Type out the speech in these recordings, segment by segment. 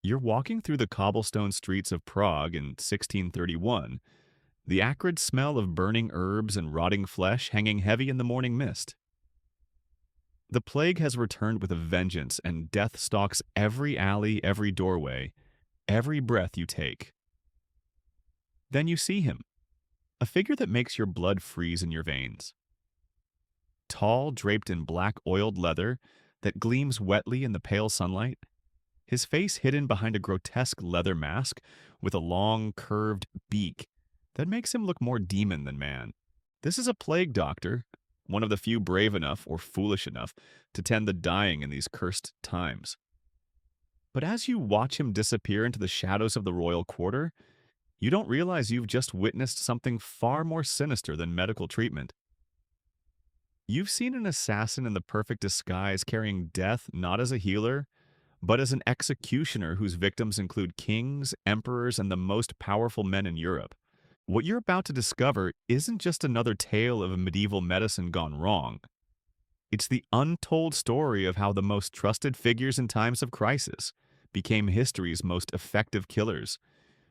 You're walking through the cobblestone streets of Prague in 1631, the acrid smell of burning herbs and rotting flesh hanging heavy in the morning mist. The plague has returned with a vengeance, and death stalks every alley, every doorway, every breath you take. Then you see him, a figure that makes your blood freeze in your veins. Tall, draped in black oiled leather that gleams wetly in the pale sunlight, his face hidden behind a grotesque leather mask with a long, curved beak that makes him look more demon than man. This is a plague doctor, one of the few brave enough or foolish enough to tend the dying in these cursed times. But as you watch him disappear into the shadows of the royal quarter, you don't realize you've just witnessed something far more sinister than medical treatment. You've seen an assassin in the perfect disguise carrying death not as a healer, but as an executioner whose victims include kings, emperors, and the most powerful men in Europe. What you're about to discover isn't just another tale of a medieval medicine gone wrong. It's the untold story of how the most trusted figures in times of crisis became history's most effective killers,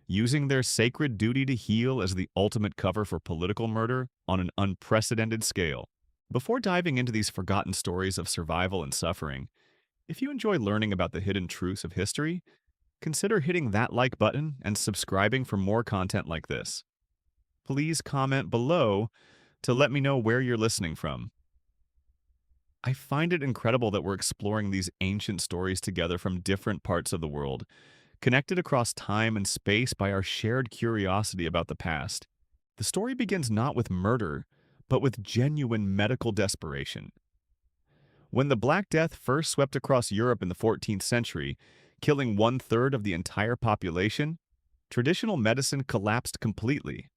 using their sacred duty to heal as the ultimate cover for political murder on an unprecedented scale. Before diving into these forgotten stories of survival and suffering, if you enjoy learning about the hidden truths of history, consider hitting that like button and subscribing for more content like this. Please comment below to let me know where you're listening from. I find it incredible that we're exploring these ancient stories together from different parts of the world, connected across time and space by our shared curiosity about the past. The story begins not with murder, but with genuine medical desperation. When the Black Death first swept across Europe in the 14th century, killing one-third of the entire population, traditional medicine collapsed completely.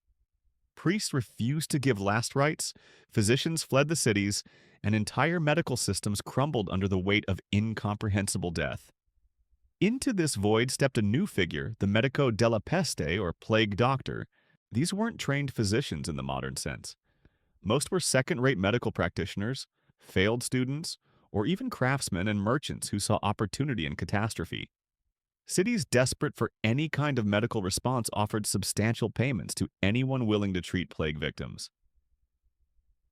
Priests refused to give last rites, physicians fled the cities, and entire medical systems crumbled under the weight of incomprehensible death. Into this void stepped a new figure, the medico della peste, or plague doctor. These weren't trained physicians in the modern sense. Most were second-rate medical practitioners, failed students, or even craftsmen and merchants who saw opportunity in catastrophe. Cities desperate for any kind of medical response offered substantial payments to anyone willing to treat plague victims.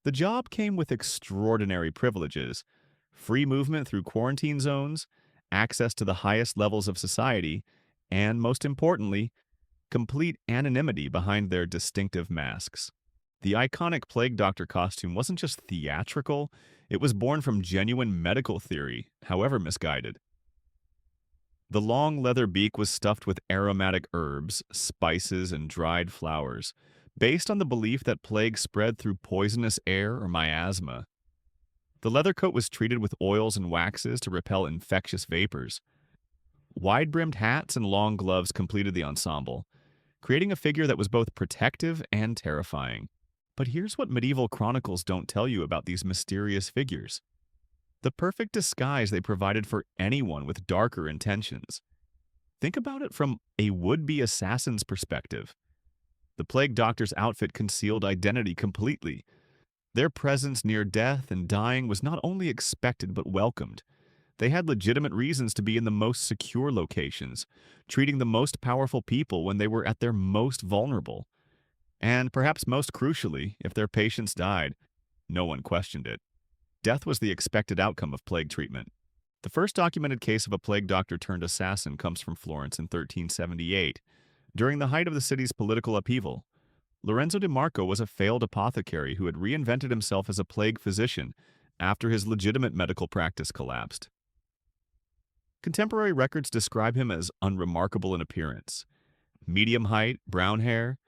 The job came with extraordinary privileges: free movement through quarantine zones, access to the highest levels of society, and, most importantly, complete anonymity behind their distinctive masks. The iconic plague doctor costume wasn't just theatrical, it was born from genuine medical theory, however misguided. The long leather beak was stuffed with aromatic herbs, spices, and dried flowers, based on the belief that plague spread through poisonous air or miasma. The leather coat was treated with oils and waxes to repel infectious vapors. Wide-brimmed hats and long gloves completed the ensemble, creating a figure that was both protective and terrifying. But here's what medieval chronicles don't tell you about these mysterious figures: the perfect disguise they provided for anyone with darker intentions. Think about it from a would-be assassin's perspective. The plague doctor's outfit concealed identity completely. Their presence near death and dying was not only expected but welcomed. They had legitimate reasons to be in the most secure locations, treating the most powerful people when they were at their most vulnerable. And perhaps most crucially, if their patients died, no one questioned it. Death was the expected outcome of plague treatment. The first documented case of a plague doctor turned assassin comes from Florence in 1378. During the height of the city's political upheaval, Lorenzo di Marco was a failed apothecary who had reinvented himself as a plague physician after his legitimate medical practice collapsed. Contemporary records describe him as unremarkable in appearance: medium height, brown hair,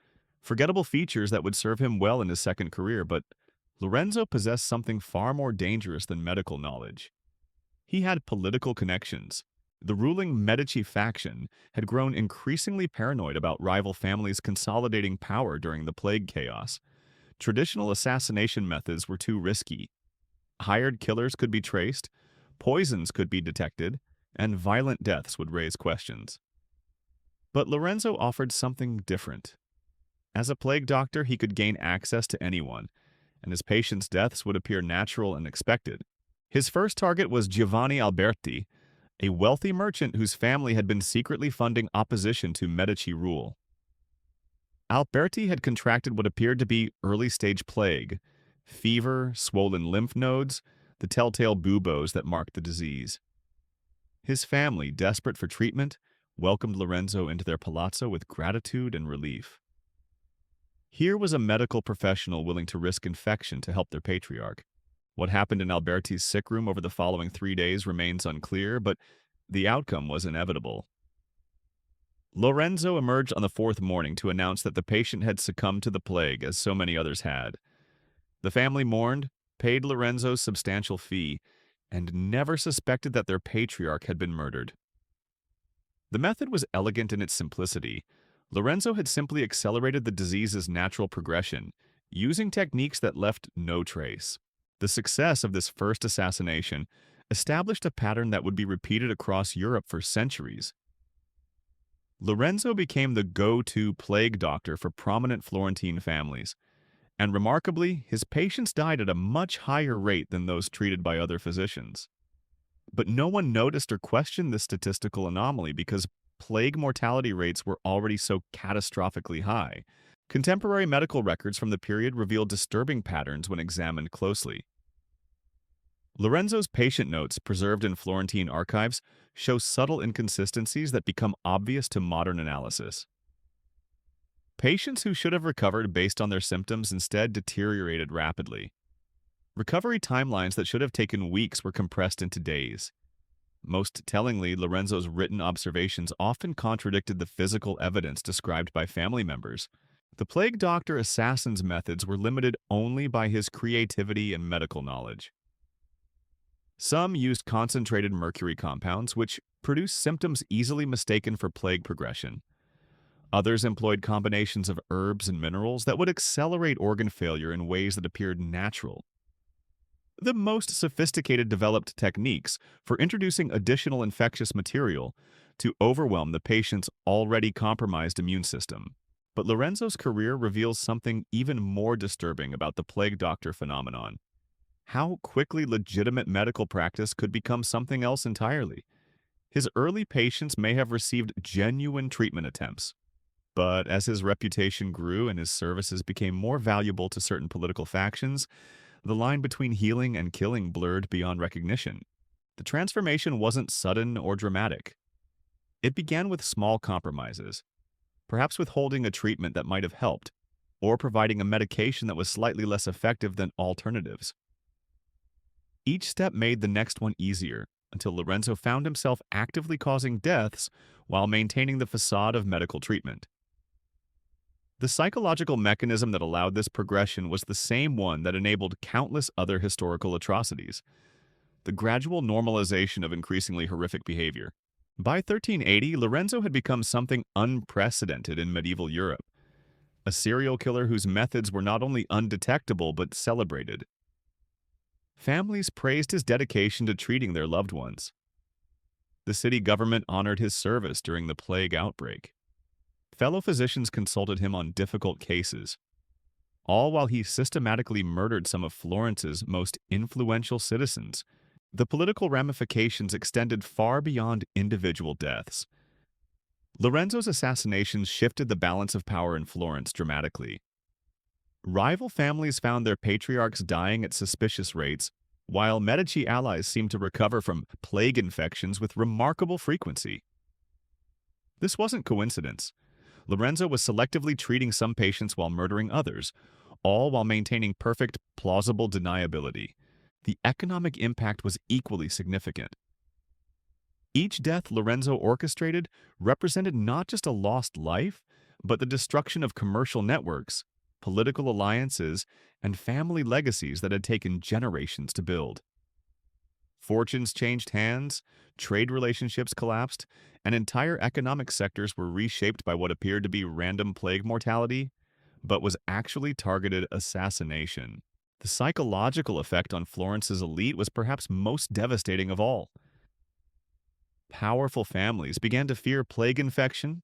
forgettable features that would serve him well in his second career, but Lorenzo possessed something far more dangerous than medical knowledge. He had political connections. The ruling Medici faction had grown increasingly paranoid about rival families consolidating power during the plague chaos. Traditional assassination methods were too risky. Hired killers could be traced, poisons could be detected, and violent deaths would raise questions. But Lorenzo offered something different. As a plague doctor, he could gain access to anyone, and his patients' deaths would appear natural and expected. His first target was Giovanni Alberti, a wealthy merchant whose family had been secretly funding opposition to Medici rule. Alberti had contracted what appeared to be early-stage plague, fever, swollen lymph nodes, the telltale buboes that marked the disease. His family, desperate for treatment, welcomed Lorenzo into their palazzo with gratitude and relief. Here was a medical professional willing to risk infection to help their patriarch. What happened in Alberti's sick room over the following 3 days remains unclear, but the outcome was inevitable. Lorenzo emerged on the fourth morning to announce that the patient had succumbed to the plague, as so many others had. The family mourned, paid Lorenzo's substantial fee, and never suspected that their patriarch had been murdered. The method was elegant in its simplicity. Lorenzo had simply accelerated the disease's natural progression, using techniques that left no trace. The success of this first assassination established a pattern that would be repeated across Europe for centuries. Lorenzo became the go-to plague doctor for prominent Florentine families, and remarkably, his patients died at a much higher rate than those treated by other physicians. But no one noticed or questioned this statistical anomaly because plague mortality rates were already so catastrophically high. Contemporary medical records from the period revealed disturbing patterns when examined closely. Lorenzo's patient notes, preserved in Florentine archives, show subtle inconsistencies that become obvious to modern analysis. Patients who should have recovered based on their symptoms instead deteriorated rapidly. Recovery timelines that should have taken weeks were compressed into days. Most tellingly, Lorenzo's written observations often contradicted the physical evidence described by family members. The plague doctor assassin's methods were limited only by his creativity and medical knowledge. Some used concentrated mercury compounds, which produced symptoms easily mistaken for plague progression. Others employed combinations of herbs and minerals that would accelerate organ failure in ways that appeared natural. The most sophisticated developed techniques for introducing additional infectious material to overwhelm the patient's already compromised immune system. But Lorenzo's career reveals something even more disturbing about the plague doctor phenomenon. How quickly legitimate medical practice could become something else entirely. His early patients may have received genuine treatment attempts, but as his reputation grew and his services became more valuable to certain political factions, the line between healing and killing blurred beyond recognition. The transformation wasn't sudden or dramatic. It began with small compromises, perhaps withholding a treatment that might have helped, or providing a medication that was slightly less effective than alternatives. Each step made the next one easier, until Lorenzo found himself actively causing deaths while maintaining the facade of medical treatment. The psychological mechanism that allowed this progression was the same one that enabled countless other historical atrocities: the gradual normalization of increasingly horrific behavior. By 1380, Lorenzo had become something unprecedented in medieval Europe, a serial killer whose methods were not only undetectable but celebrated. Families praised his dedication to treating their loved ones. The city government honored his service during the plague outbreak. Fellow physicians consulted him on difficult cases, all while he systematically murdered some of Florence's most influential citizens. The political ramifications extended far beyond individual deaths. Lorenzo's assassinations shifted the balance of power in Florence dramatically. Rival families found their patriarchs dying at suspicious rates, while Medici allies seemed to recover from plague infections with remarkable frequency. This wasn't coincidence. Lorenzo was selectively treating some patients while murdering others, all while maintaining perfect, plausible deniability. The economic impact was equally significant. Each death Lorenzo orchestrated represented not just a lost life, but the destruction of commercial networks, political alliances, and family legacies that had taken generations to build. Fortunes changed hands, trade relationships collapsed, and entire economic sectors were reshaped by what appeared to be random plague mortality, but was actually targeted assassination. The psychological effect on Florence's elite was perhaps most devastating of all. Powerful families began to fear plague infection,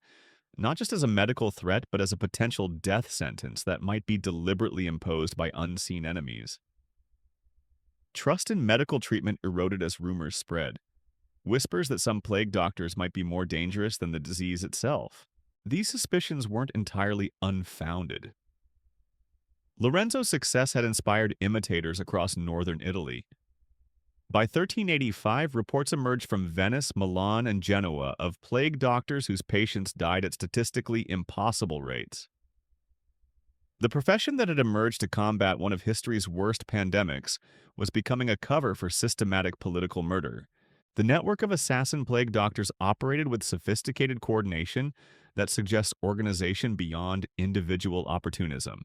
not just as a medical threat, but as a potential death sentence that might be deliberately imposed by unseen enemies. Trust in medical treatment eroded as rumors spread. whispers that some plague doctors might be more dangerous than the disease itself. These suspicions weren't entirely unfounded. Lorenzo's success had inspired imitators across northern Italy. By 1385, reports emerged from Venice, Milan, and Genoa of plague doctors whose patients died at statistically impossible rates. The profession that had emerged to combat one of history's worst pandemics was becoming a cover for systematic political murder. The network of assassin plague doctors operated with sophisticated coordination that suggests organization beyond individual opportunism.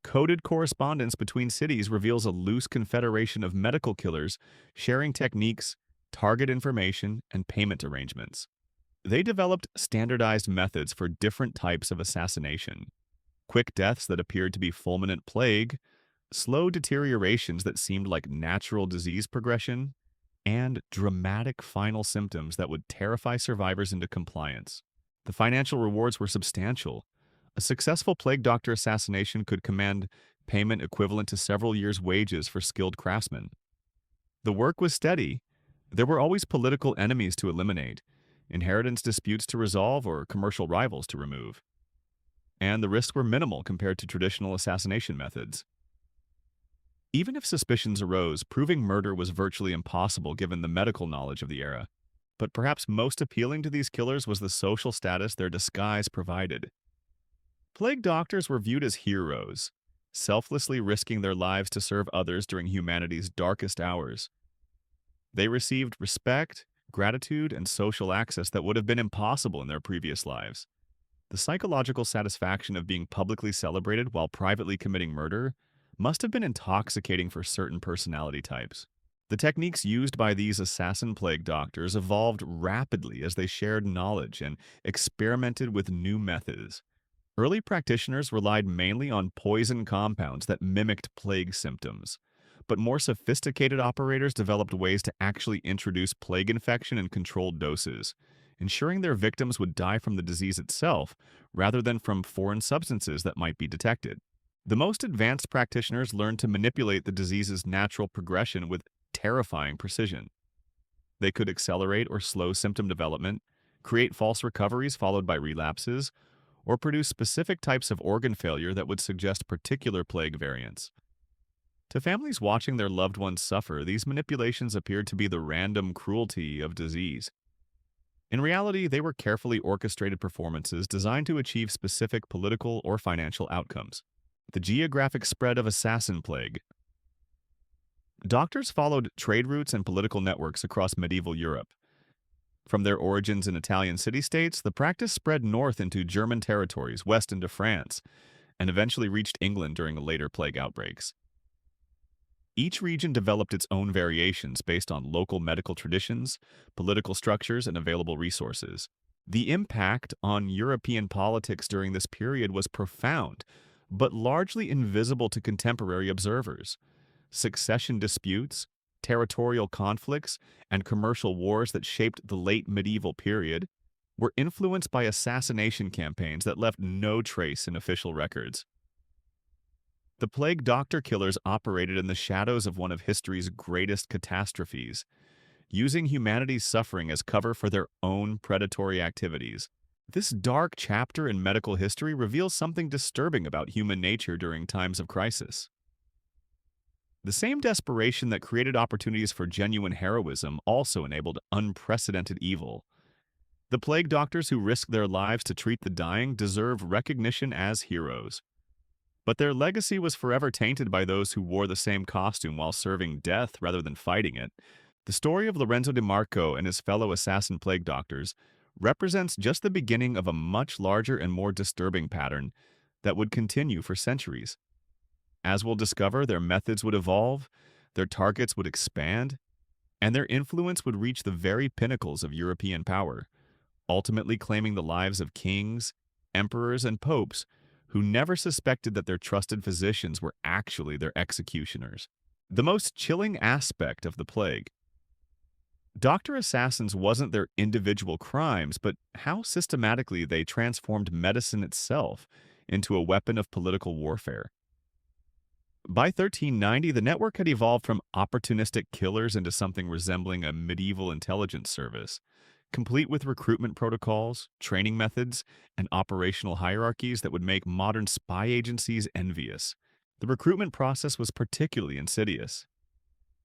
Coded correspondence between cities reveals a loose confederation of medical killers sharing techniques, target information, and payment arrangements. They developed standardized methods for different types of assassination: quick deaths that appeared to be fulminant plague, slow deteriorations that seemed like natural disease progression, and dramatic final symptoms that would terrify survivors into compliance. The financial rewards were substantial. A successful plague doctor assassination could command payment equivalent to several years' wages for skilled craftsmen. The work was steady. There were always political enemies to eliminate, inheritance disputes to resolve, or commercial rivals to remove. And the risks were minimal compared to traditional assassination methods. Even if suspicions arose, proving murder was virtually impossible given the medical knowledge of the era. But perhaps most appealing to these killers was the social status their disguise provided. Plague doctors were viewed as heroes, selflessly risking their lives to serve others during humanity's darkest hours. They received respect, gratitude, and social access that would have been impossible in their previous lives. The psychological satisfaction of being publicly celebrated while privately committing murder must have been intoxicating for certain personality types. The techniques used by these assassin plague doctors evolved rapidly as they shared knowledge and experimented with new methods. Early practitioners relied mainly on poison compounds that mimicked plague symptoms, but more sophisticated operators developed ways to actually introduce plague infection in controlled doses, ensuring their victims would die from the disease itself rather than from foreign substances that might be detected. The most advanced practitioners learned to manipulate the disease's natural progression with terrifying precision. They could accelerate or slow symptom development, create false recoveries followed by relapses, or produce specific types of organ failure that would suggest particular plague variants. To families watching their loved ones suffer, these manipulations appeared to be the random cruelty of disease. In reality, they were carefully orchestrated performances designed to achieve specific political or financial outcomes. The geographic spread of assassin plague. Doctors followed trade routes and political networks across medieval Europe. From their origins in Italian city-states, the practice spread north into German territories, west into France, and eventually reached England during later plague outbreaks. Each region developed its own variations based on local medical traditions, political structures, and available resources. The impact on European politics during this period was profound, but largely invisible to contemporary observers. Succession disputes, territorial conflicts, and commercial wars that shaped the late medieval period were influenced by assassination campaigns that left no trace in official records. The plague doctor killers operated in the shadows of one of history's greatest catastrophes, using humanity's suffering as cover for their own predatory activities. This dark chapter in medical history reveals something disturbing about human nature during times of crisis. The same desperation that created opportunities for genuine heroism also enabled unprecedented evil. The plague doctors who risked their lives to treat the dying deserve recognition as heroes. But their legacy was forever tainted by those who wore the same costume while serving death rather than fighting it. The story of Lorenzo di Marco and his fellow assassin plague doctors represents just the beginning of a much larger and more disturbing pattern that would continue for centuries. As we'll discover, their methods would evolve, their targets would expand, and their influence would reach the very pinnacles of European power, ultimately claiming the lives of kings, emperors, and popes who never suspected that their trusted physicians were actually their executioners. The most chilling aspect of the plague. Doctor assassins wasn't their individual crimes, but how systematically they transformed medicine itself into a weapon of political warfare. By 1390, the network had evolved from opportunistic killers into something resembling a medieval intelligence service, complete with recruitment protocols, training methods, and operational hierarchies that would make modern spy agencies envious. The recruitment process was particularly insidious.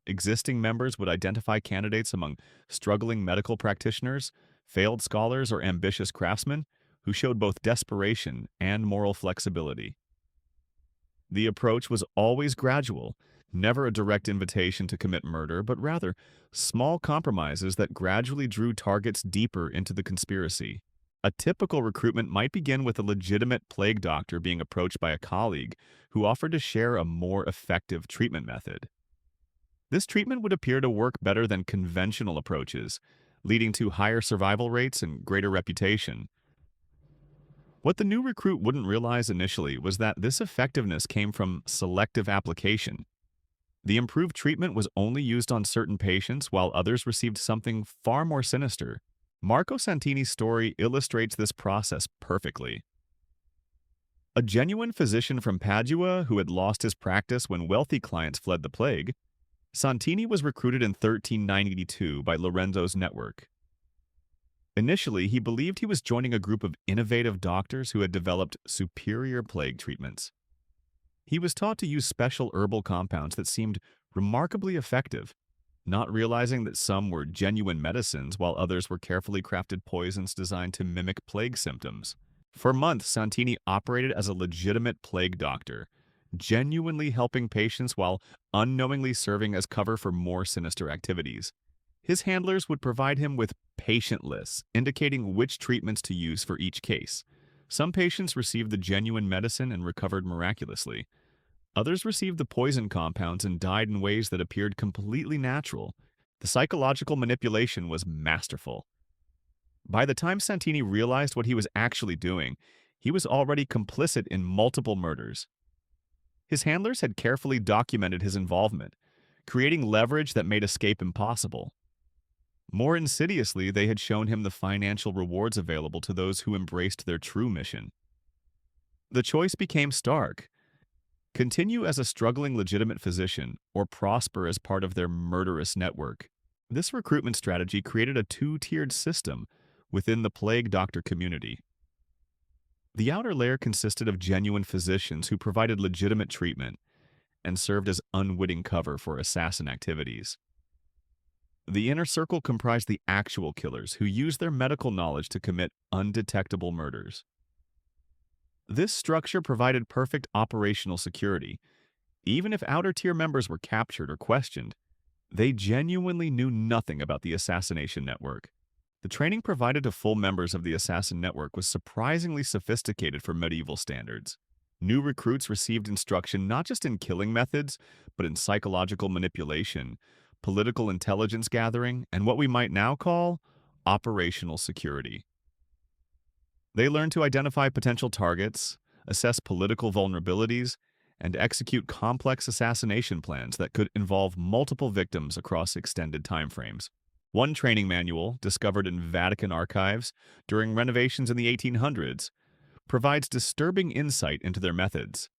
Existing members would identify candidates among struggling medical practitioners, failed scholars, or ambitious craftsmen who showed both desperation and moral flexibility. The approach was always gradual, never a direct invitation to commit murder, but rather small compromises that gradually drew targets deeper into the conspiracy. A typical recruitment might begin with a legitimate plague doctor being approached by a colleague who offered to share a more effective treatment method. This treatment would appear to work better than conventional approaches, leading to higher survival rates and greater reputation. What the new recruit wouldn't realize initially was that this effectiveness came from selective application. The improved treatment was only used on certain patients while others received something far more sinister. Marco Santini's story illustrates this process perfectly. A genuine physician from Padua who had lost his practice when wealthy clients fled the plague, Santini was recruited in 1392 by Lorenzo's network. Initially, he believed he was joining a group of innovative doctors who had developed superior plague treatments. He was taught to use special herbal compounds that seemed remarkably effective, not realizing that some were genuine medicines while others were carefully crafted poisons designed to mimic plague symptoms. For months, Santini operated as a legitimate plague doctor, genuinely helping patients while unknowingly serving as cover for more sinister activities. His handlers would provide him with patient lists, indicating which treatments to use for each case. Some patients received the genuine medicine and recovered miraculously. Others received the poison compounds and died in ways that appeared completely natural. The psychological manipulation was masterful. By the time Santini realized what he was actually doing, he was already complicit in multiple murders. His handlers had carefully documented his involvement, creating leverage that made escape impossible. More insidiously, they had shown him the financial rewards available to those who embraced their true mission. The choice became stark: continue as a struggling legitimate physician or prosper as part of their murderous network. This recruitment strategy created a two-tiered system within the plague doctor community. The outer layer consisted of genuine physicians who provided legitimate treatment and served as unwitting cover for assassin activities. The inner circle comprised the actual killers who used their medical knowledge to commit undetectable murders. This structure provided perfect operational security. Even if outer-tier members were captured or questioned, they genuinely knew nothing about the assassination network. The training provided to full members of the assassin network was surprisingly sophisticated for medieval standards. New recruits received instruction not just in killing methods, but in psychological manipulation, political intelligence gathering, and what we might now call operational security. They learned to identify potential targets, assess political vulnerabilities, and execute complex assassination plans that could involve multiple victims across extended timeframes. One training manual, discovered in Vatican archives during renovations in the 1800s, provides disturbing insight into their methods.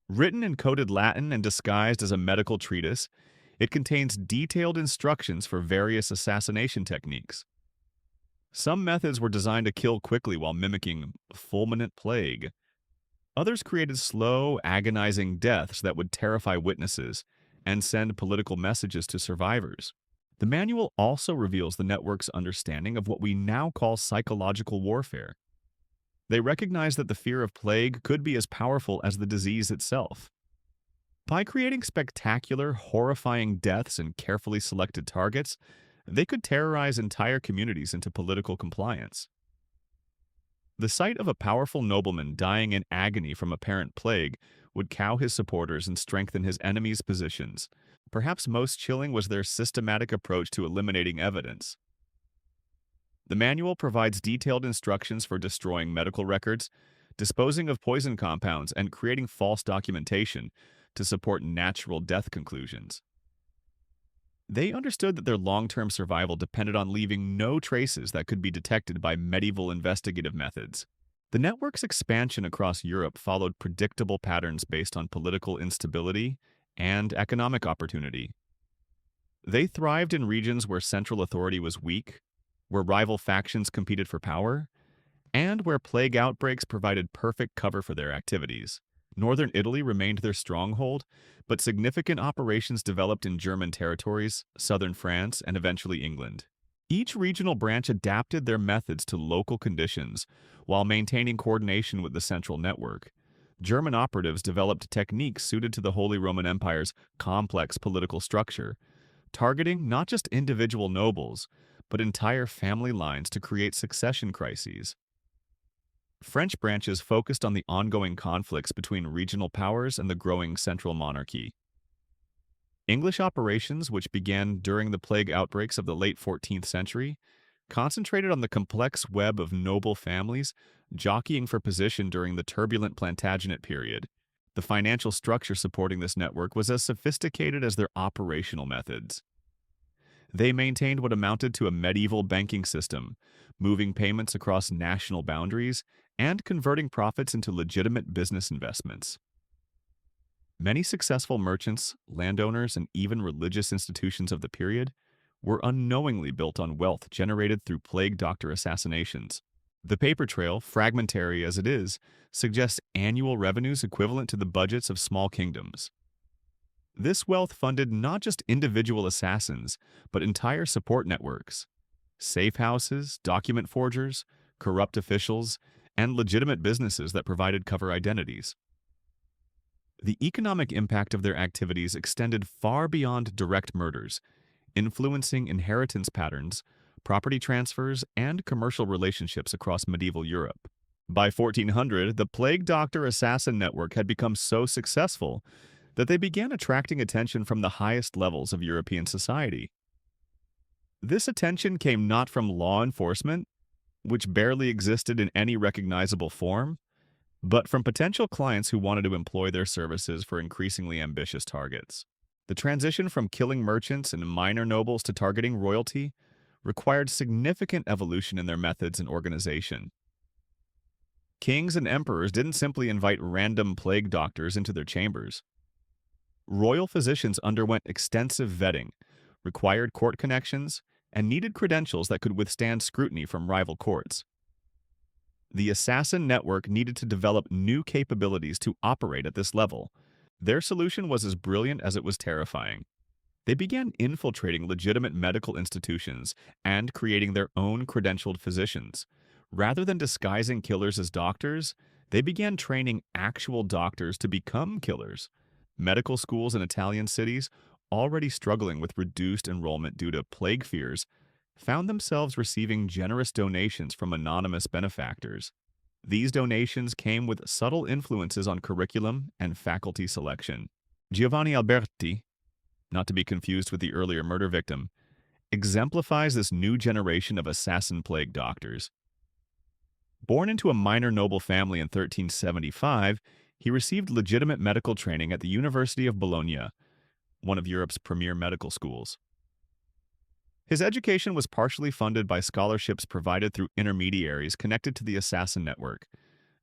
Written in coded Latin and disguised as a medical treatise, it contains detailed instructions for various assassination techniques. Some methods were designed to kill quickly while mimicking fulminant plague. Others created slow, agonizing deaths that would terrify witnesses and send political messages to survivors. The manual also reveals the network's understanding of what we now call psychological warfare. They recognize that the fear of plague could be as powerful as the disease itself. By creating spectacular, horrifying deaths and carefully selected targets, they could terrorize entire communities into political compliance. The sight of a powerful nobleman dying in agony from apparent plague would cow his supporters and strengthen his enemies' positions. Perhaps most chilling was their systematic approach to eliminating evidence. The manual provides detailed instructions for destroying medical records, disposing of poison compounds, and creating false documentation to support natural death conclusions. They understood that their long-term survival depended on leaving no traces that could be detected by medieval investigative methods. The network's expansion across Europe followed predictable patterns based on political instability and economic opportunity. They thrived in regions where central authority was weak, where rival factions competed for power, and where plague outbreaks provided perfect cover for their activities. Northern Italy remained their stronghold, but significant operations developed in German territories, southern France, and eventually England. Each regional branch adapted their methods to local conditions while maintaining coordination with the central network. German operatives developed techniques suited to the Holy Roman Empire's complex political structure, targeting not just individual nobles, but entire family lines to create succession crises. French branches focused on the ongoing conflicts between regional powers and the growing central monarchy. English operations, which began during the plague outbreaks of the late 14th century, concentrated on the complex web of noble families jockeying for position during the turbulent Plantagenet period. The financial structure supporting this network was as sophisticated as their operational methods. They maintained what amounted to a medieval banking system, moving payments across national boundaries and converting profits into legitimate business investments. Many successful merchants, landowners, and even religious institutions of the period were unknowingly built on wealth generated through plague doctor assassinations. The paper trail, fragmentary as it is, suggests annual revenues equivalent to the budgets of small kingdoms. This wealth funded not just individual assassins, but entire support networks. Safe houses, document forgers, corrupt officials, and legitimate businesses that provided cover identities. The economic impact of their activities extended far beyond direct murders, influencing inheritance patterns, property transfers, and commercial relationships across medieval Europe. By 1400, the plague doctor assassin network had become so successful that they began attracting attention from the highest levels of European society. This attention came not from law enforcement, which barely existed in any recognizable form, but from potential clients who wanted to employ their services for increasingly ambitious targets. The transition from killing merchants and minor nobles to targeting royalty required significant evolution in their methods and organization. Kings and emperors didn't simply invite random plague doctors into their chambers. Royal physicians underwent extensive vetting, required court connections, and needed credentials that could withstand scrutiny from rival courts. The assassin network needed to develop new capabilities to operate at this level. Their solution was as brilliant as it was terrifying. They began infiltrating legitimate medical institutions and creating their own credentialed physicians. Rather than disguising killers as doctors, they began training actual doctors to become killers. Medical schools in Italian cities, already struggling with reduced enrollment due to plague fears, found themselves receiving generous donations from anonymous benefactors. These donations came with subtle influences on curriculum and faculty selection. Giovanni Alberti, not to be confused with the earlier murder victim, exemplifies this new generation of assassin plague doctors. Born into a minor noble family in 1375, he received legitimate medical training at the University of Bologna, one of Europe's premier medical schools. His education was partially funded by scholarships provided through intermediaries connected to the assassin network,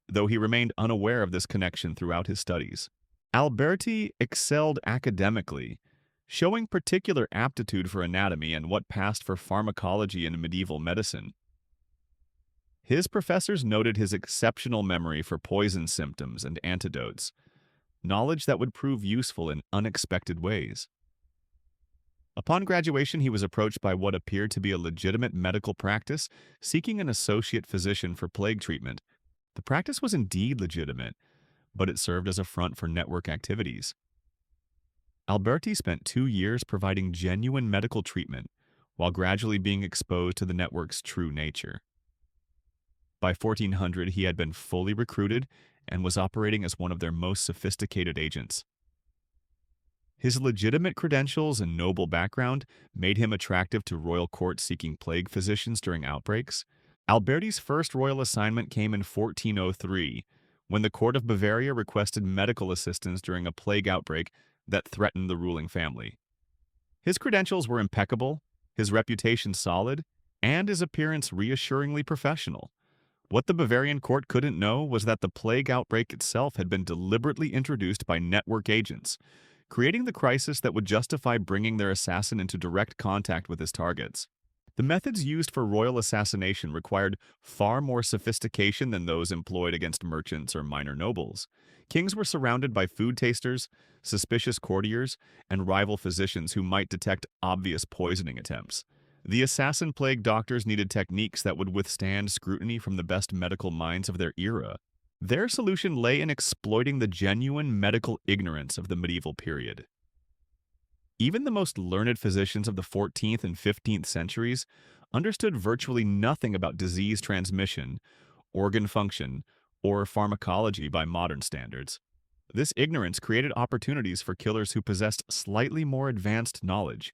though he remained unaware of this connection throughout his studies. Alberti excelled academically, showing particular aptitude for anatomy and what passed for pharmacology in medieval medicine. His professors noted his exceptional memory for poison symptoms and antidotes, knowledge that would prove useful in unexpected ways. Upon graduation, he was approached by what appeared to be a legitimate medical practice seeking an associate physician for plague treatment. The practice was indeed legitimate, but it served as a front for network activities. Alberti spent 2 years providing genuine medical treatment while gradually being exposed to the network's true nature. By 1400, he had been fully recruited and was operating as one of their most sophisticated agents. His legitimate credentials and noble background made him attractive to royal courts seeking plague physicians during outbreaks. Alberti's first royal assignment came in 1403, when the court of Bavaria requested medical assistance during a plague outbreak that threatened the ruling family. His credentials were impeccable, his reputation solid, and his appearance reassuringly professional. What the Bavarian court couldn't know was that the plague outbreak itself had been deliberately introduced by network agents, creating the crisis that would justify bringing their assassin into direct contact with his targets. The methods used for royal assassination required far more sophistication than those employed against merchants or minor nobles. Kings were surrounded by food tasters, suspicious courtiers, and rival physicians who might detect obvious poisoning attempts. The assassin plague doctors needed techniques that would withstand scrutiny from the best medical minds of their era. Their solution lay in exploiting the genuine medical ignorance of the medieval period. Even the most learned physicians of the 14th and 15th centuries understood virtually nothing about disease transmission, organ function, or pharmacology by modern standards. This ignorance created opportunities for killers who possessed slightly more advanced knowledge,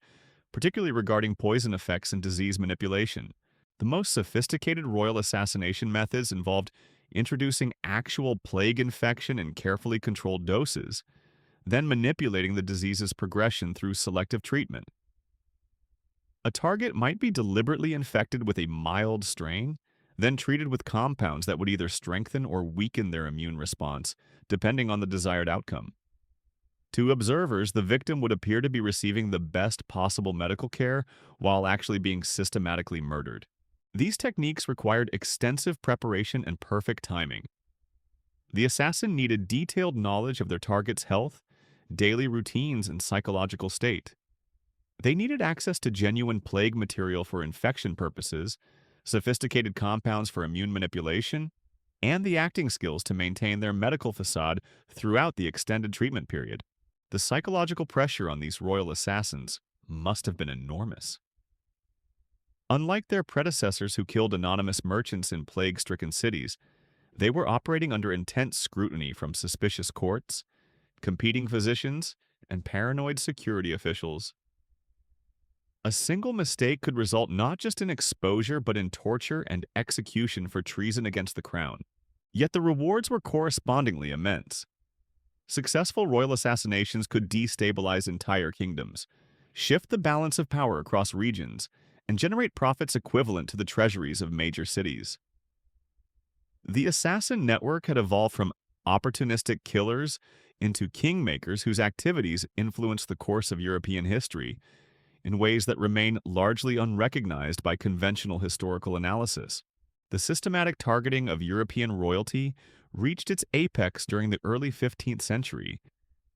particularly regarding poison effects and disease manipulation. The most sophisticated royal assassination methods involved introducing actual plague infection in carefully controlled doses, then manipulating the disease's progression through selective treatment. A target might be deliberately infected with a mild strain, then treated with compounds that would either strengthen or weaken their immune response, depending on the desired outcome. To observers, the victim would appear to be receiving the best possible medical care while actually being systematically murdered. These techniques required extensive preparation and perfect timing. The assassin needed detailed knowledge of their target's health, daily routines, and psychological state. They needed access to genuine plague material for infection purposes, sophisticated compounds for immune manipulation, and the acting skills to maintain their medical facade throughout the extended treatment period. The psychological pressure on these royal assassins must have been enormous. Unlike their predecessors who killed anonymous merchants in plague-stricken cities, they were operating under intense scrutiny from suspicious courts, competing physicians, and paranoid security officials. A single mistake could result not just in exposure but in torture and execution for treason against the crown. Yet the rewards were correspondingly immense. Successful royal assassinations could destabilize entire kingdoms, shift the balance of power across regions, and generate profits equivalent to the treasuries of major cities. The assassin network had evolved from opportunistic killers into kingmakers whose activities influenced the course of European history in ways that remain largely unrecognized by conventional historical analysis. The systematic targeting of European royalty reached its apex during the early 15th century,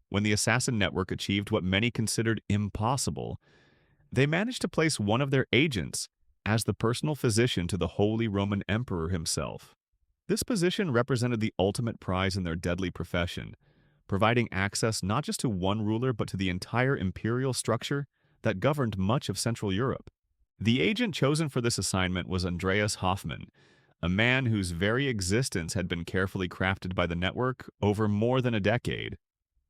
when the assassin network achieved what many considered impossible. They managed to place one of their agents as the personal physician to the Holy Roman Emperor himself. This position represented the ultimate prize in their deadly profession, providing access not just to one ruler but to the entire imperial structure that governed much of Central Europe. The agent chosen for this assignment was Andreas Hoffmann, a man whose very existence had been carefully crafted by the network over more than a decade.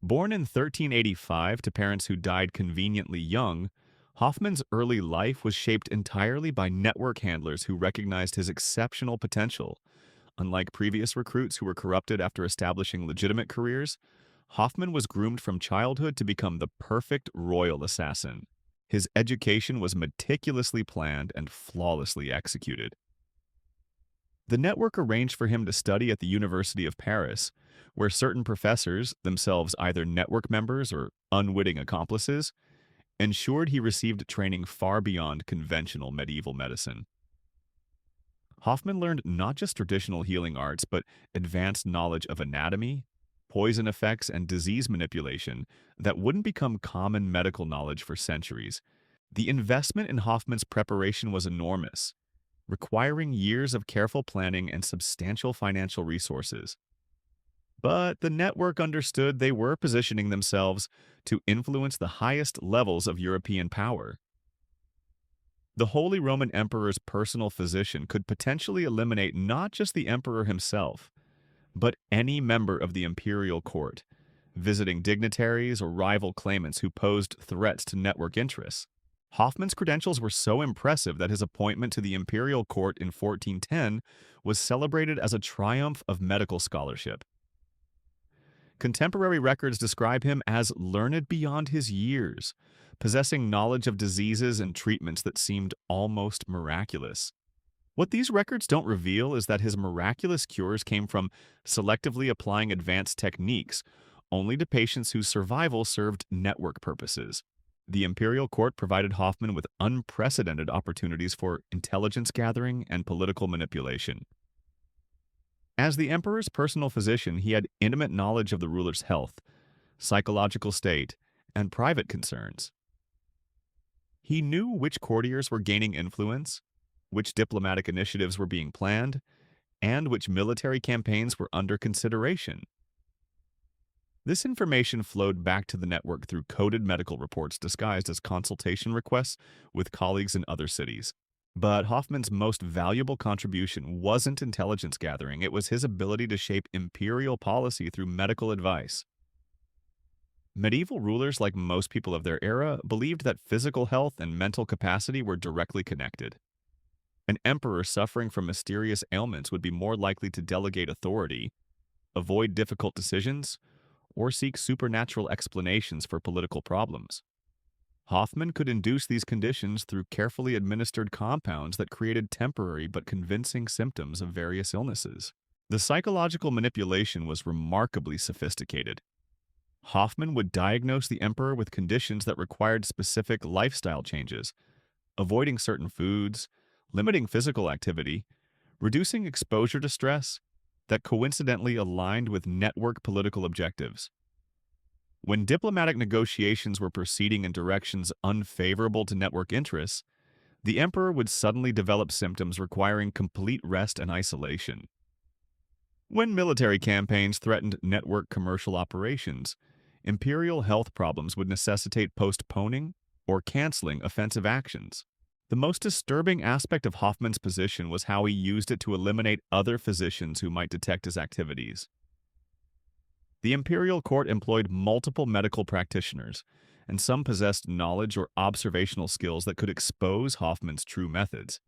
Born in 1385 to parents who died conveniently young, Hoffmann's early life was shaped entirely by network handlers who recognized his exceptional potential. Unlike previous recruits who were corrupted after establishing legitimate careers, Hoffmann was groomed from childhood to become the perfect royal assassin. His education was meticulously planned and flawlessly executed. The network arranged for him to study at the University of Paris, where certain professors, themselves either network members or unwitting accomplices, ensured he received training far beyond conventional medieval medicine. Hoffmann learned not just traditional healing arts, but advanced knowledge of anatomy, poison effects, and disease manipulation that wouldn't become common medical knowledge for centuries. The investment in Hoffmann's preparation was enormous, requiring years of careful planning and substantial financial resources. But the network understood they were positioning themselves to influence the highest levels of European power. The Holy Roman Emperor's personal physician could potentially eliminate not just the emperor himself, but any member of the imperial court, visiting dignitaries or rival claimants who posed threats to network interests. Hoffmann's credentials were so impressive that his appointment to the imperial court in 1410 was celebrated as a triumph of medical scholarship. Contemporary records describe him as learned beyond his years, possessing knowledge of diseases and treatments that seemed almost miraculous. What these records don't reveal is that his miraculous cures came from selectively applying advanced techniques only to patients whose survival served network purposes. The imperial court provided Hoffman with unprecedented opportunities for intelligence gathering and political manipulation. As the emperor's personal physician, he had intimate knowledge of the ruler's health, psychological state, and private concerns. He knew which courtiers were gaining influence, which diplomatic initiatives were being planned, and which military campaigns were under consideration. This information flowed back to the network through coded medical reports disguised as consultation requests with colleagues in other cities. But Hoffman's most valuable contribution wasn't intelligence gathering, it was his ability to shape imperial policy through medical advice. Medieval rulers, like most people of their era, believed that physical health and mental capacity were directly connected. An emperor suffering from mysterious ailments would be more likely to delegate authority, avoid difficult decisions, or seek supernatural explanations for political problems. Hoffman could induce these conditions through carefully administered compounds that created temporary but convincing symptoms of various illnesses. The psychological manipulation was remarkably sophisticated. Hoffman would diagnose the emperor with conditions that required specific lifestyle changes, avoiding certain foods, limiting physical activity, reducing exposure to stress, that coincidentally aligned with network political objectives. When diplomatic negotiations were proceeding in directions unfavorable to network interests, the emperor would suddenly develop symptoms requiring complete rest and isolation. When military campaigns threatened network commercial operations, imperial health problems would necessitate postponing or canceling offensive actions. The most disturbing aspect of Hoffman's position was how he used it to eliminate other physicians who might detect his activities. The imperial court employed multiple medical practitioners, and some possessed knowledge or observational skills that could expose Hoffman's true methods.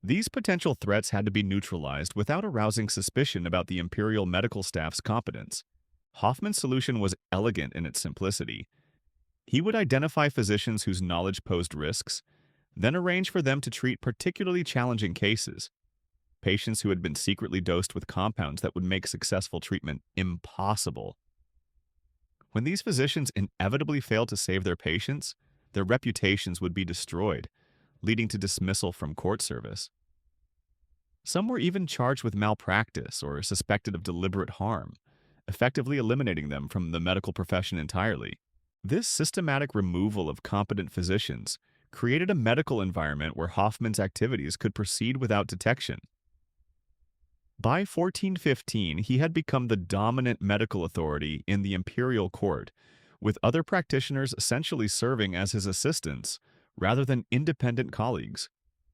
These potential threats had to be neutralized without arousing suspicion about the imperial medical staff's competence. Hoffman's solution was elegant in its simplicity. He would identify physicians whose knowledge posed risks, then arrange for them to treat particularly challenging cases, patients who had been secretly dosed with compounds that would make successful treatment impossible. When these physicians inevitably failed to save their patients, their reputations would be destroyed, leading to dismissal from court service. Some were even charged with malpractice or suspected of deliberate harm, effectively eliminating them from the medical profession entirely. This systematic removal of competent physicians created a medical environment where Hoffman's activities could proceed without detection. By 1415, he had become the dominant medical authority in the imperial court, with other practitioners essentially serving as his assistants rather than independent colleagues.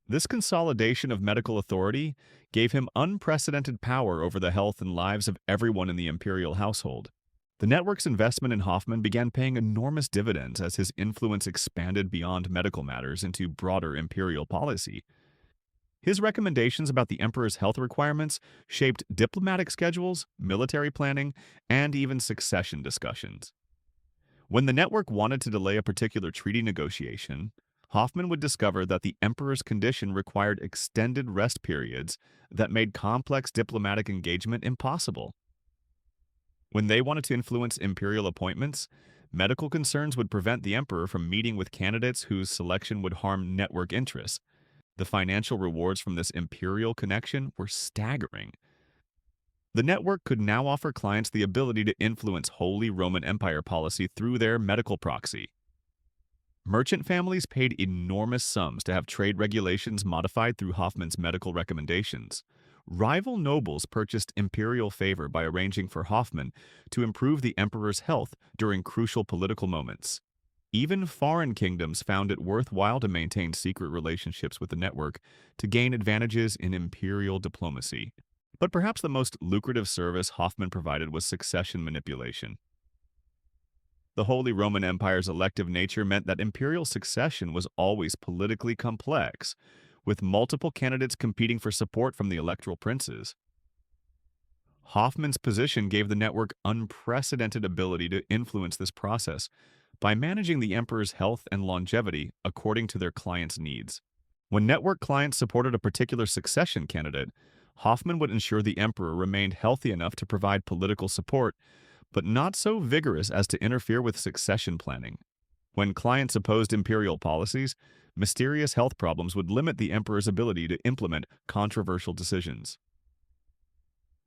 This consolidation of medical authority gave him unprecedented power over the health and lives of everyone in the imperial household. The network's investment in Hoffman began paying enormous dividends as his influence expanded beyond medical matters into broader imperial policy. His recommendations about the emperor's health requirements shaped diplomatic schedules, military planning, and even succession discussions. When the network wanted to delay a particular treaty negotiation, Hoffman would discover that the emperor's condition required extended rest periods that made complex diplomatic engagement impossible. When they wanted to influence imperial appointments, medical concerns would prevent the emperor from meeting with candidates whose selection would harm network interests. The financial rewards from this imperial connection were staggering. The network could now offer clients the ability to influence Holy Roman Empire policy through their medical proxy. Merchant families paid enormous sums to have trade regulations modified through Hoffman's medical recommendations. Rival nobles purchased imperial favor by arranging for Hoffman to improve the emperor's health during crucial political moments. Even foreign kingdoms found it worthwhile to maintain secret relationships with the network to gain advantages in imperial diplomacy. But perhaps the most lucrative service Hoffman provided was succession manipulation. The Holy Roman Empire's elective nature meant that imperial succession was always politically complex, with multiple candidates competing for support from the electoral princes. Hoffman's position gave the network unprecedented ability to influence this process by managing the emperor's health and longevity according to their clients' needs. When network clients supported a particular succession candidate, Hoffman would ensure the emperor remained healthy enough to provide political support, but not so vigorous as to interfere with succession planning. When clients opposed imperial policies, mysterious health problems would limit the emperor's ability to implement controversial decisions.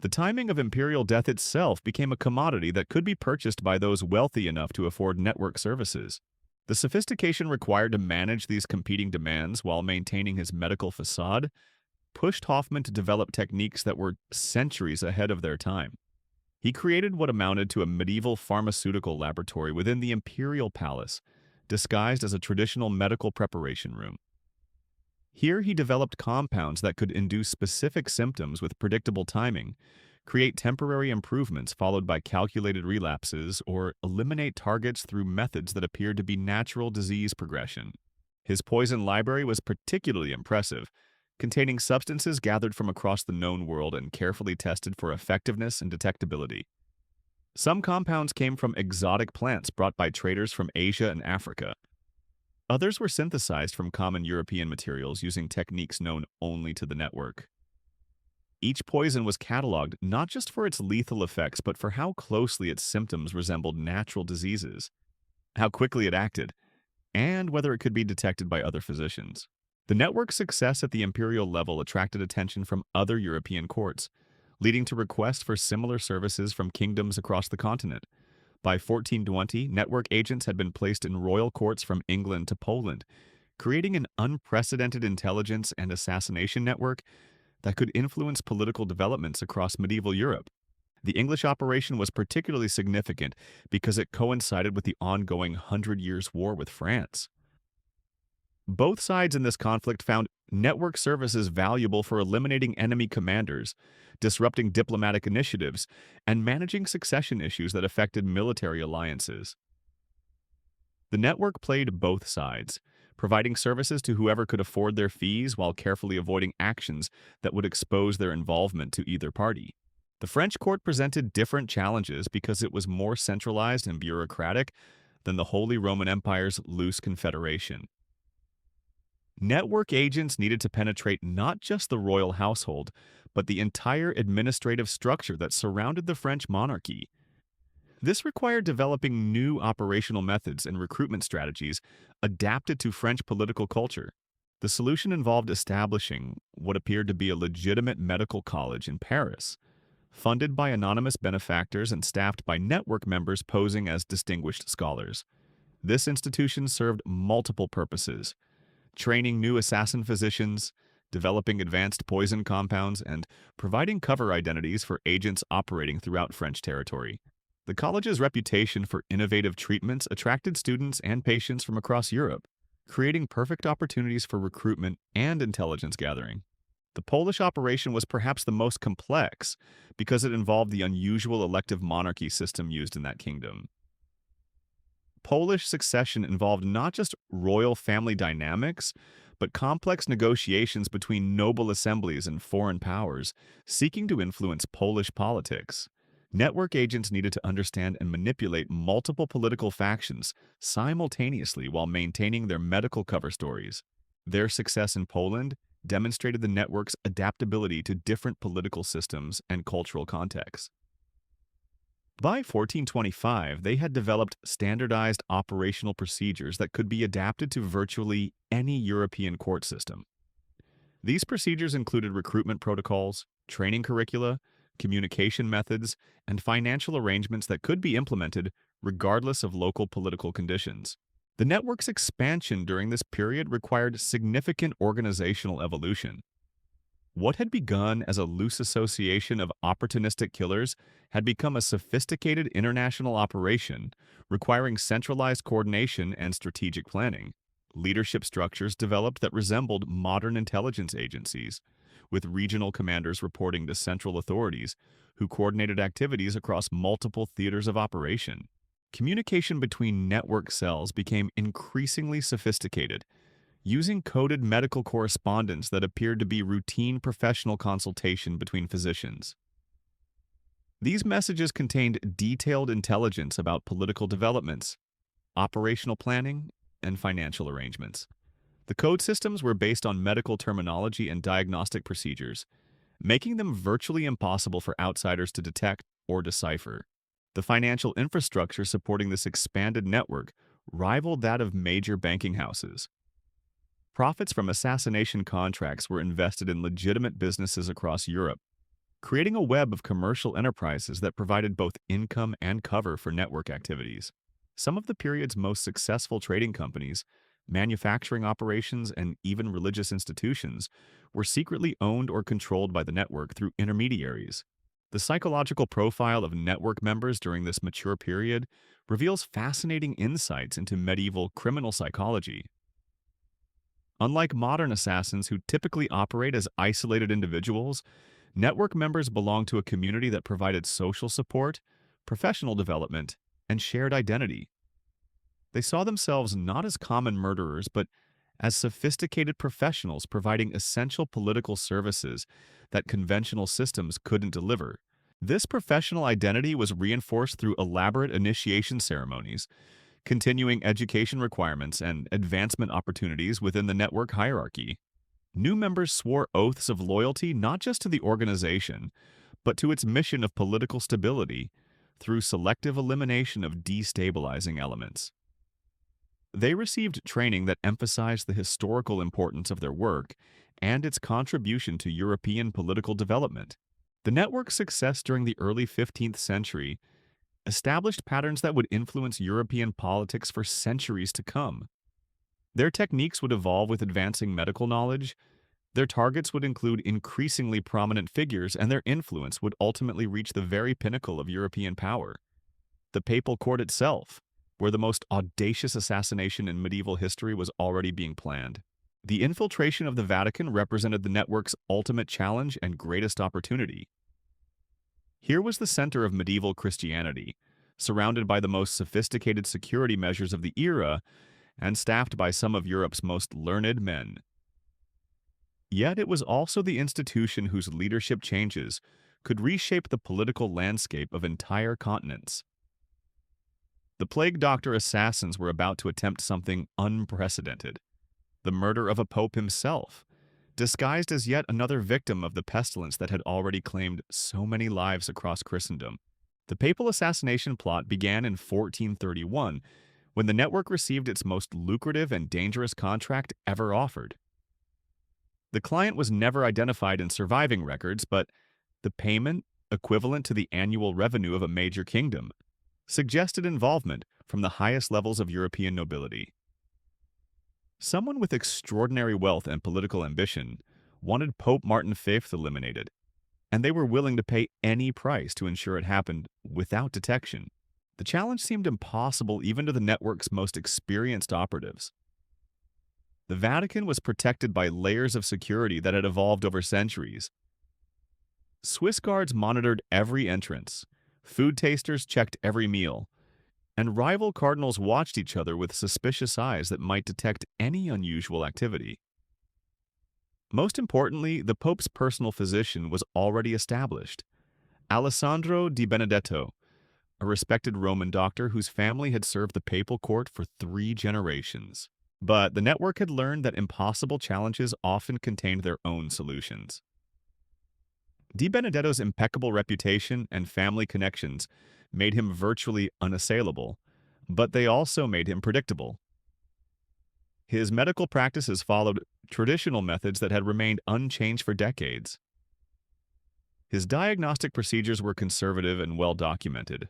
The timing of imperial death itself became a commodity that could be purchased by those wealthy enough to afford network services. The sophistication required to manage these competing demands while maintaining his medical facade pushed Hoffman to develop techniques that were centuries ahead of their time. He created what amounted to a medieval pharmaceutical laboratory within the imperial palace, disguised as a traditional medical preparation room. Here he developed compounds that could induce specific symptoms with predictable timing, create temporary improvements followed by calculated relapses, or eliminate targets through methods that appeared to be natural disease progression. His poison library was particularly impressive, containing substances gathered from across the known world and carefully tested for effectiveness and detectability. Some compounds came from exotic plants brought by traders from Asia and Africa. Others were synthesized from common European materials using techniques known only to the network. Each poison was cataloged not just for its lethal effects, but for how closely its symptoms resembled natural diseases, how quickly it acted, and whether it could be detected by other physicians. The network's success at the imperial level attracted attention from other European courts, leading to requests for similar services from kingdoms across the continent. By 1420, network agents had been placed in royal courts from England to Poland, creating an unprecedented intelligence and assassination network that could influence political developments across medieval Europe. The English operation was particularly significant because it coincided with the ongoing Hundred Years' War with France. Both sides in this conflict found network services valuable for eliminating enemy commanders, disrupting diplomatic initiatives, and managing succession issues that affected military alliances. The network played both sides, providing services to whoever could afford their fees while carefully avoiding actions that would expose their involvement to either party. The French court presented different challenges because it was more centralized and bureaucratic than the Holy Roman Empire's loose confederation. Network agents needed to penetrate not just the royal household, but the entire administrative structure that surrounded the French monarchy. This required developing new operational methods and recruitment strategies adapted to French political culture. The solution involved establishing what appeared to be a legitimate medical college in Paris, funded by anonymous benefactors and staffed by network members posing as distinguished scholars. This institution served multiple purposes: training new assassin physicians, developing advanced poison compounds, and providing cover identities for agents operating throughout French territory. The college's reputation for innovative treatments attracted students and patients from across Europe, creating perfect opportunities for recruitment and intelligence gathering. The Polish operation was perhaps the most complex because it involved the unusual elective monarchy system used in that kingdom. Polish succession involved not just royal family dynamics, but complex negotiations between noble assemblies and foreign powers seeking to influence Polish politics. Network agents needed to understand and manipulate multiple political factions simultaneously while maintaining their medical cover stories. Their success in Poland demonstrated the network's adaptability to different political systems and cultural contexts. By 1425, they had developed standardized operational procedures that could be adapted to virtually any European court system. These procedures included recruitment protocols, training curricula, communication methods, and financial arrangements that could be implemented regardless of local political conditions. The network's expansion during this period required significant organizational evolution. What had begun as a loose association of opportunistic killers had become a sophisticated international operation requiring centralized coordination and strategic planning. Leadership structures developed that resembled modern intelligence agencies, with regional commanders reporting to central authorities who coordinated activities across multiple theaters of operation. Communication between network cells became increasingly sophisticated, using coded medical correspondence that appeared to be routine professional consultation between physicians. These messages contained detailed intelligence about political developments, operational planning, and financial arrangements. The code systems were based on medical terminology and diagnostic procedures, making them virtually impossible for outsiders to detect or decipher. The financial infrastructure supporting this expanded network rivaled that of major banking houses. Profits from assassination contracts were invested in legitimate businesses across Europe, creating a web of commercial enterprises that provided both income and cover for network activities. Some of the period's most successful trading companies, manufacturing operations, and even religious institutions were secretly owned or controlled by the network through intermediaries. The psychological profile of network members during this mature period reveals fascinating insights into medieval criminal psychology. Unlike modern assassins who typically operate as isolated individuals, network members belonged to a community that provided social support, professional development, and shared identity. They saw themselves not as common murderers, but as sophisticated professionals providing essential political services that conventional systems couldn't deliver. This professional identity was reinforced through elaborate initiation ceremonies, continuing education requirements, and advancement opportunities within the network hierarchy. New members swore oaths of loyalty not just to the organization, but to its mission of political stability through selective elimination of destabilizing elements. They received training that emphasized the historical importance of their work and its contribution to European political development. The network's success during the early 15th century established patterns that would influence European politics for centuries to come. Their techniques would evolve with advancing medical knowledge, their targets would include increasingly prominent figures, and their influence would ultimately reach the very pinnacle of European power. The papal court itself, where the most audacious assassination in medieval history was already being planned. The infiltration of the Vatican represented the network's ultimate challenge and greatest opportunity. Here was the center of medieval Christianity, surrounded by the most sophisticated security measures of the era and staffed by some of Europe's most learned men. Yet it was also the institution whose leadership changes could reshape the political landscape of entire continents. The plague doctor assassins were about to attempt something unprecedented: the murder of a pope himself, disguised as yet another victim of the pestilence that had already claimed so many lives across Christendom. The papal assassination plot began in 1431, when the network received its most lucrative and dangerous contract ever offered. The client was never identified in surviving records, but the payment, equivalent to the annual revenue of a major kingdom, suggested involvement from the highest levels of European nobility. Someone with extraordinary wealth and political ambition wanted Pope Martin V eliminated, and they were willing to pay any price to ensure it happened without detection. The challenge seemed impossible even to the network's most experienced operatives. The Vatican was protected by layers of security that had evolved over centuries. Swiss guards monitored every entrance, food tasters checked every meal, and rival cardinals watched each other with suspicious eyes that might detect any unusual activity. Most importantly, the Pope's personal physician was already established: Alessandro di Benedetto, a respected Roman doctor whose family had served the papal court for 3 generations. But the network had learned that impossible challenges often contained their own solutions. Di Benedetto's impeccable reputation and family connections made him virtually unassailable, but they also made him predictable. His medical practices followed traditional methods that had remained unchanged for decades. His diagnostic procedures were conservative and well documented.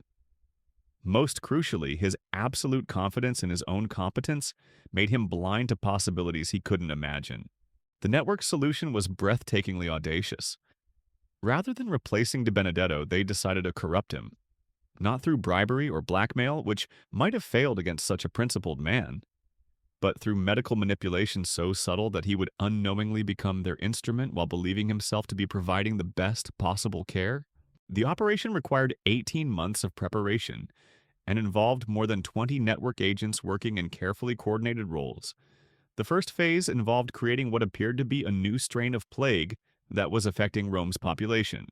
Most crucially, his absolute confidence in his own competence made him blind to possibilities he couldn't imagine. The network's solution was breathtakingly audacious. Rather than replacing Di Benedetto, they decided to corrupt him. Not through bribery or blackmail, which might have failed against such a principled man, but through medical manipulation so subtle that he would unknowingly become their instrument while believing himself to be providing the best possible care. The operation required 18 months of preparation and involved more than 20 network agents working in carefully coordinated roles. The first phase involved creating what appeared to be a new strain of plague that was affecting Rome's population.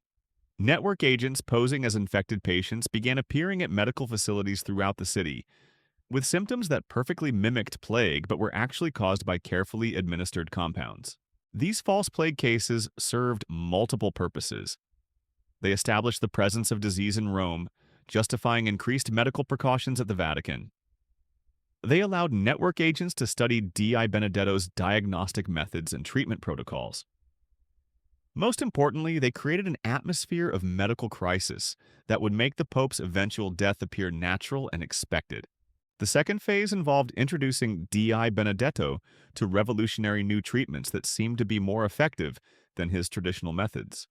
Network agents posing as infected patients began appearing at medical facilities throughout the city, with symptoms that perfectly mimicked plague but were actually caused by carefully administered compounds. These false plague cases served multiple purposes. They established the presence of disease in Rome, justifying increased medical precautions at the Vatican. They allowed network agents to study D.I. Benedetto's diagnostic methods and treatment protocols. Most importantly, they created an atmosphere of medical crisis that would make the Pope's eventual death appear natural and expected. The second phase involved introducing D.I. Benedetto to revolutionary new treatments that seemed to be more effective than his traditional methods.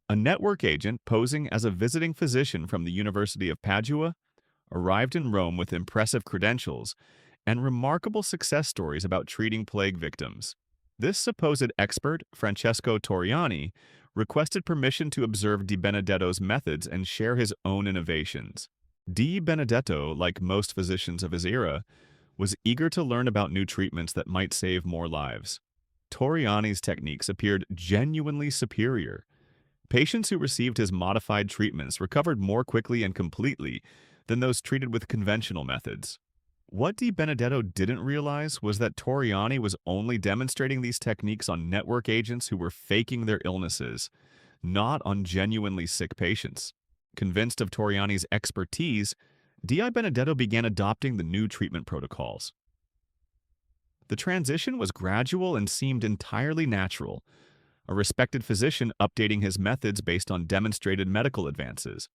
A network agent posing as a visiting physician from the University of Padua arrived in Rome with impressive credentials and remarkable success stories about treating plague victims. This supposed expert, Francesco Torriani, requested permission to observe Di Benedetto's methods and share his own innovations. Di Benedetto, like most physicians of his era, was eager to learn about new treatments that might save more lives. Torriani's techniques appeared genuinely superior. Patients who received his modified treatments recovered more quickly and completely than those treated with conventional methods. What Di Benedetto didn't realize was that Torriani was only demonstrating these techniques on network agents who were faking their illnesses, not on genuinely sick patients. Convinced of Torriani's expertise, Di Benedetto began adopting the new treatment protocols. The transition was gradual and seemed entirely natural, a respected physician updating his methods based on demonstrated medical advances.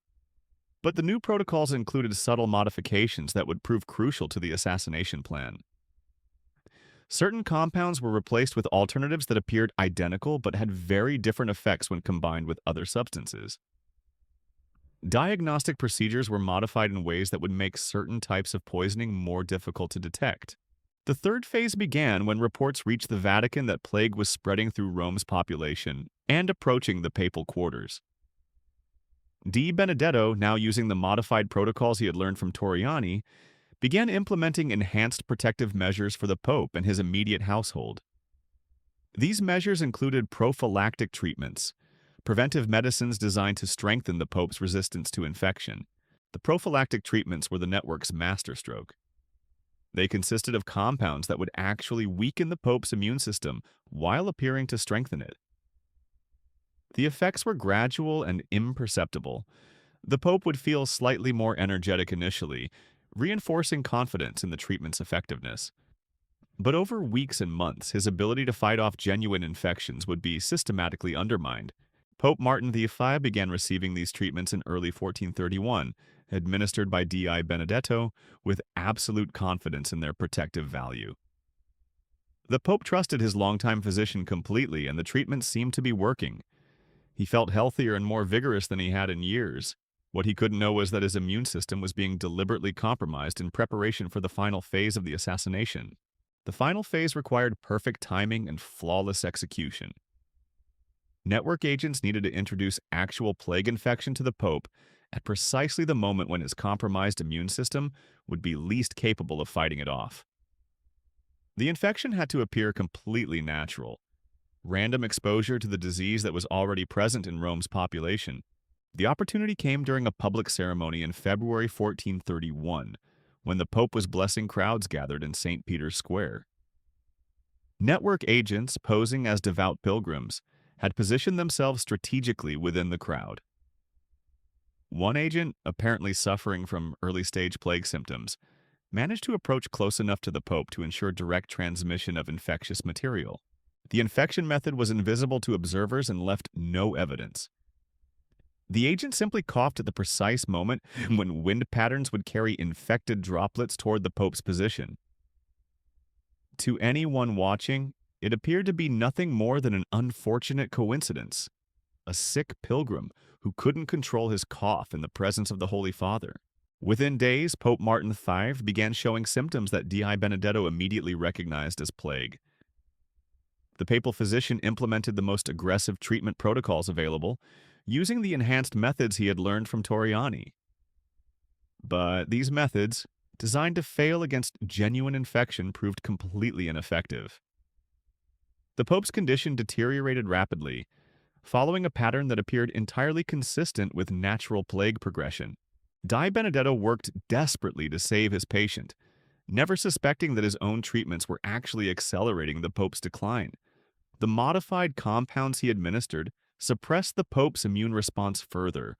But the new protocols included subtle modifications that would prove crucial to the assassination plan. Certain compounds were replaced with alternatives that appeared identical but had very different effects when combined with other substances. Diagnostic procedures were modified in ways that would make certain types of poisoning more difficult to detect. The third phase began when reports reached the Vatican that plague was spreading through Rome's population and approaching the papal quarters. Di Benedetto, now using the modified protocols he had learned from Torriani, began implementing enhanced protective measures for the Pope and his immediate household. These measures included prophylactic treatments, preventive medicines designed to strengthen the Pope's resistance to infection. The prophylactic treatments were the network's masterstroke. They consisted of compounds that would actually weaken the Pope's immune system while appearing to strengthen it. The effects were gradual and imperceptible. The Pope would feel slightly more energetic initially, reinforcing confidence in the treatment's effectiveness. But over weeks and months, his ability to fight off genuine infections would be systematically undermined. Pope Martin V began receiving these treatments in early 1431, administered by Di Benedetto, with absolute confidence in their protective value. The Pope trusted his longtime physician completely, and the treatments seemed to be working. He felt healthier and more vigorous than he had in years. What he couldn't know was that his immune system was being deliberately compromised in preparation for the final phase of the assassination. The final phase required perfect timing and flawless execution. Network agents needed to introduce actual plague infection to the Pope at precisely the moment when his compromised immune system would be least capable of fighting it off. The infection had to appear completely natural. Random exposure to the disease that was already present in Rome's population. The opportunity came during a public ceremony in February 1431, when the Pope was blessing crowds gathered in St. Peter's Square. Network agents, posing as devout pilgrims, had positioned themselves strategically within the crowd. One agent, apparently suffering from early-stage plague symptoms, managed to approach close enough to the Pope to ensure direct transmission of infectious material. The infection method was invisible to observers and left no evidence. The agent simply coughed at the precise moment when wind patterns would carry infected droplets toward the Pope's position. To anyone watching, it appeared to be nothing more than an unfortunate coincidence. A sick pilgrim who couldn't control his cough in the presence of the Holy Father. Within days, Pope Martin V began showing symptoms that Di Benedetto immediately recognized as plague. The papal physician implemented the most aggressive treatment protocols available, using the enhanced methods he had learned from Torriani. But these methods, designed to fail against genuine infection, proved completely ineffective. The Pope's condition deteriorated rapidly, following a pattern that appeared entirely consistent with natural plague progression. Di Benedetto worked desperately to save his patient, never suspecting that his own treatments were actually accelerating the Pope's decline. The modified compounds he administered suppressed the Pope's immune response further,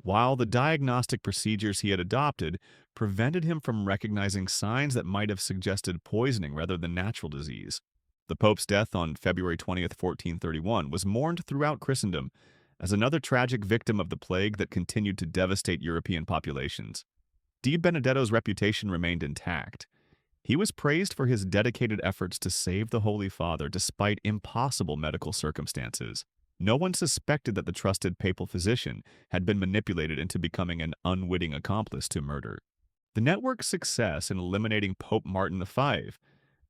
while the diagnostic procedures he had adopted prevented him from recognizing signs that might have suggested poisoning rather than natural disease. The Pope's death on February 20th, 1431, was mourned throughout Christendom as another tragic victim of the plague that continued to devastate European populations. Di Benedetto's reputation remained intact. He was praised for his dedicated efforts to save the Holy Father despite impossible medical circumstances. No one suspected that the trusted papal physician had been manipulated into becoming an unwitting accomplice to murder. The network's success in eliminating Pope Martin V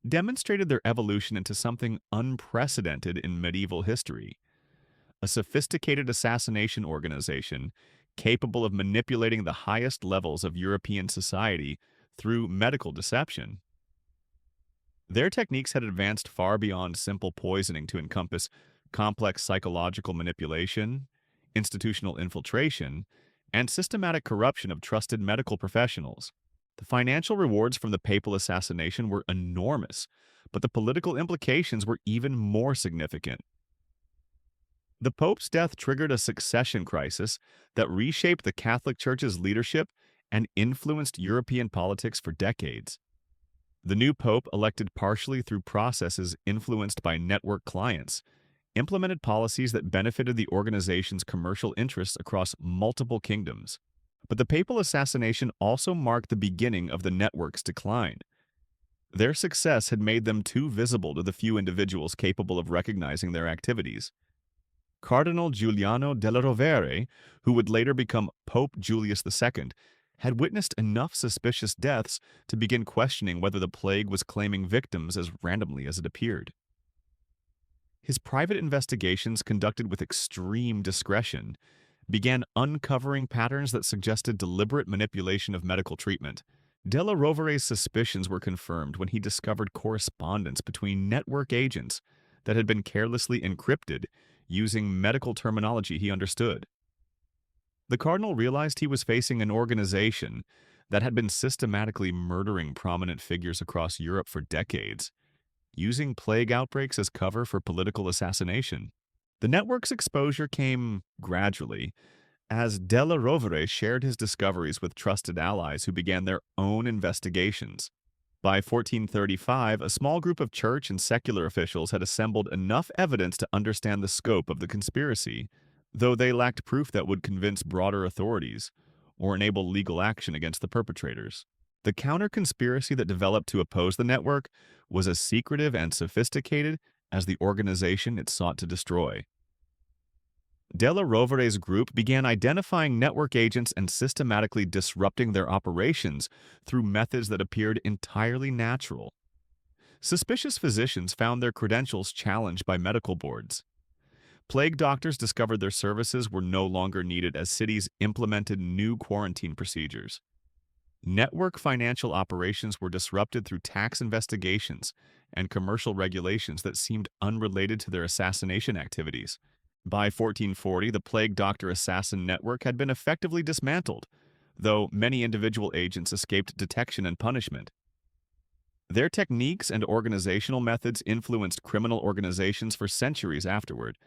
demonstrated their evolution into something unprecedented in medieval history: a sophisticated assassination organization capable of manipulating the highest levels of European society through medical deception. Their techniques had advanced far beyond simple poisoning to encompass complex psychological manipulation, institutional infiltration, and systematic corruption of trusted medical professionals. The financial rewards from the papal assassination were enormous, but the political implications were even more significant. The Pope's death triggered a succession crisis that reshaped the Catholic Church's leadership and influenced European politics for decades. The new Pope, elected partially through processes influenced by network clients, implemented policies that benefited the organization's commercial interests across multiple kingdoms. But the papal assassination also marked the beginning of the network's decline. Their success had made them too visible to the few individuals capable of recognizing their activities. Cardinal Giuliano della Rovere, who would later become Pope Julius II, had witnessed enough suspicious deaths to begin questioning whether the plague was claiming victims as randomly as it appeared. His private investigations, conducted with extreme discretion, began uncovering patterns that suggested deliberate manipulation of medical treatment. Della Rovere's suspicions were confirmed when he discovered correspondence between network agents that had been carelessly encrypted using medical terminology he understood. The cardinal realized he was facing an organization that had been systematically murdering prominent figures across Europe for decades, using plague outbreaks as cover for political assassination. The network's exposure came gradually, as Della Rovere shared his discoveries with trusted allies who began their own investigations. By 1435, a small group of church and secular officials had assembled enough evidence to understand the scope of the conspiracy, though they lacked proof that would convince broader authorities or enable legal action against the perpetrators. The counter-conspiracy that developed to oppose the network was as secretive and sophisticated as the organization it sought to destroy. Della Rovere's group began identifying network agents and systematically disrupting their operations through methods that appeared entirely natural. Suspicious physicians found their credentials challenged by medical boards. Plague doctors discovered their services were no longer needed as cities implemented new quarantine procedures. Network financial operations were disrupted through tax investigations and commercial regulations that seemed unrelated to their assassination activities. By 1440, the plague doctor assassin network had been effectively dismantled, though many individual agents escaped detection and punishment. Their techniques and organizational methods influenced criminal organizations for centuries afterward,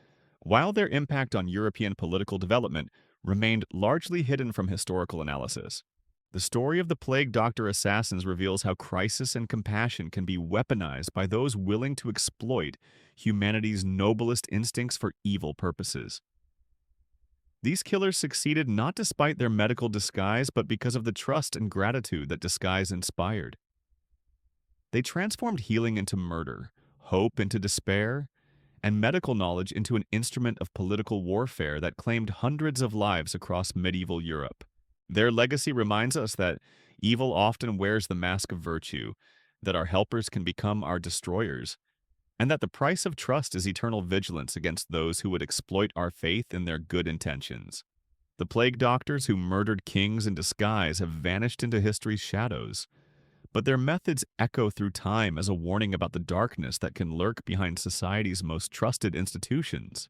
while their impact on European political development remained largely hidden from historical analysis. The story of the plague doctor assassins reveals how crisis and compassion can be weaponized by those willing to exploit humanity's noblest instincts for evil purposes. These killers succeeded not despite their medical disguise, but because of the trust and gratitude that disguise inspired. They transformed healing into murder, hope into despair, and medical knowledge into an instrument of political warfare that claimed hundreds of lives across medieval Europe. Their legacy reminds us that evil often wears the mask of virtue, that our helpers can become our destroyers, and that the price of trust is eternal vigilance against those who would exploit our faith in their good intentions. The plague doctors who murdered kings in disguise have vanished into history's shadows, but their methods echo through time as a warning about the darkness that can lurk behind society's most trusted institutions.